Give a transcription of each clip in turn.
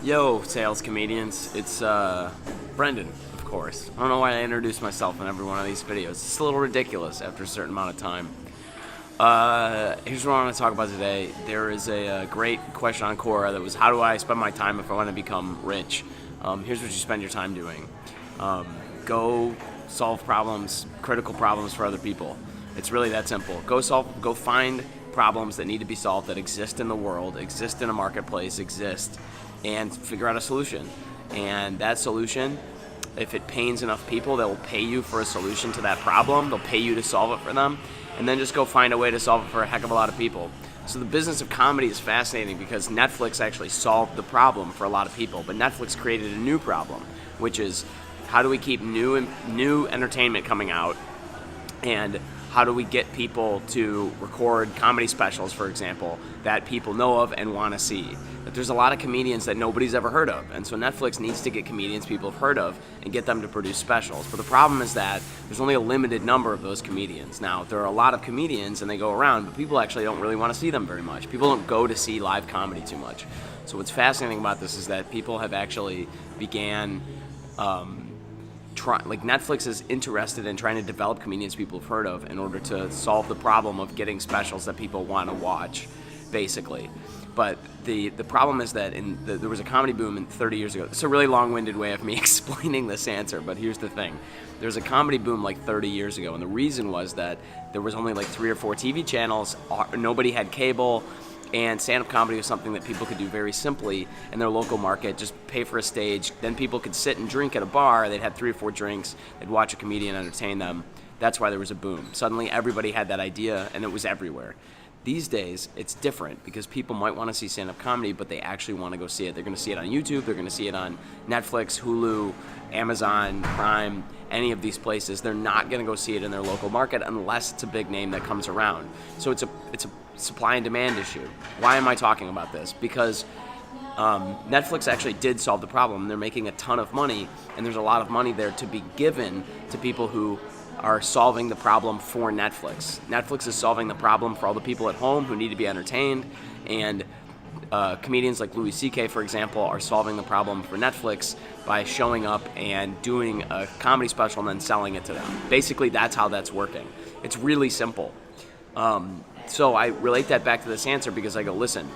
Yo, sales comedians. It's Brendan, of course. I don't know why I introduce myself in every one of these videos. It's a little ridiculous after a certain amount of time. Here's what I want to talk about today. There is a great question on Quora that was, how do I spend my time if I want to become rich? Here's what you spend your time doing. Go solve problems, critical problems for other people. It's really that simple. Go find problems that need to be solved, that exist in the world, exist in a marketplace, and figure out a solution. And that solution, if it pains enough people, they will pay you for a solution to that problem. They'll pay you to solve it for them. And then just go find a way to solve it for a heck of a lot of people. So the business of comedy is fascinating because Netflix actually solved the problem for a lot of people. But Netflix created a new problem, which is how do we keep new entertainment coming out, and how do we get people to record comedy specials, for example, that people know of and want to see? But there's a lot of comedians that nobody's ever heard of, and so Netflix needs to get comedians people have heard of and get them to produce specials. But the problem is that there's only a limited number of those comedians. Now, there are a lot of comedians and they go around, but people actually don't really want to see them very much. People don't go to see live comedy too much. So what's fascinating about this is that people have actually began Netflix is interested in trying to develop comedians people have heard of in order to solve the problem of getting specials that people want to watch, basically. But the problem is that there was a comedy boom 30 years ago. It's a really long-winded way of me explaining this answer, but here's the thing. There was a comedy boom like 30 years ago, and the reason was that there was only like 3 or 4 TV channels, nobody had cable, and stand-up comedy was something that people could do very simply in their local market, just pay for a stage. Then people could sit and drink at a bar. They'd have 3 or 4 drinks. They'd watch a comedian entertain them. That's why there was a boom. Suddenly everybody had that idea, and it was everywhere. These days, it's different because people might want to see stand-up comedy, but they actually want to go see it. They're going to see it on YouTube. They're going to see it on Netflix, Hulu, Amazon, Prime, any of these places. They're not going to go see it in their local market unless it's a big name that comes around. So it's a supply and demand issue. Why am I talking about this? Because Netflix actually did solve the problem. They're making a ton of money, and there's a lot of money there to be given to people who are solving the problem for Netflix. Netflix is solving the problem for all the people at home who need to be entertained, and comedians like Louis C.K., for example, are solving the problem for Netflix by showing up and doing a comedy special and then selling it to them. Basically, that's how that's working. It's really simple. So I relate that back to this answer because I go, listen,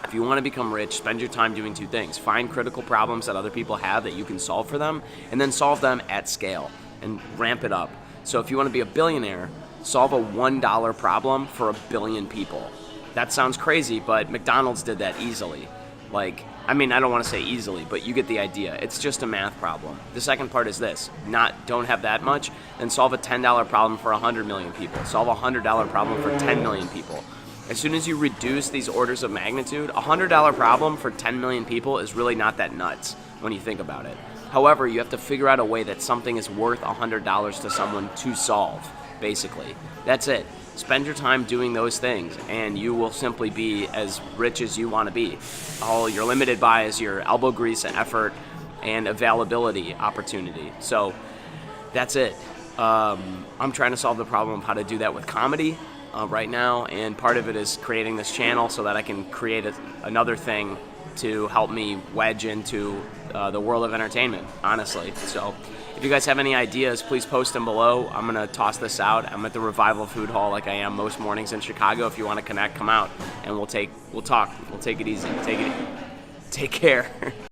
if you want to become rich, spend your time doing 2 things. Find critical problems that other people have that you can solve for them, and then solve them at scale and ramp it up. So if you want to be a billionaire, solve a $1 problem for 1 billion people. That sounds crazy, but McDonald's did that easily. I don't want to say easily, but you get the idea. It's just a math problem. The second part is this: don't have that much, then solve a $10 problem for 100 million people. Solve a $100 problem for 10 million people. As soon as you reduce these orders of magnitude, a $100 problem for 10 million people is really not that nuts when you think about it. However, you have to figure out a way that something is worth $100 to someone to solve, basically. That's it. Spend your time doing those things, and you will simply be as rich as you want to be. All you're limited by is your elbow grease and effort and availability opportunity. So that's it. I'm trying to solve the problem of how to do that with comedy right now, and part of it is creating this channel so that I can create another thing to help me wedge into the world of entertainment, honestly. So if you guys have any ideas, please post them below. I'm going to toss this out. I'm at the Revival Food Hall like I am most mornings in Chicago. If you want to connect, come out and we'll talk. We'll take it easy. Take care.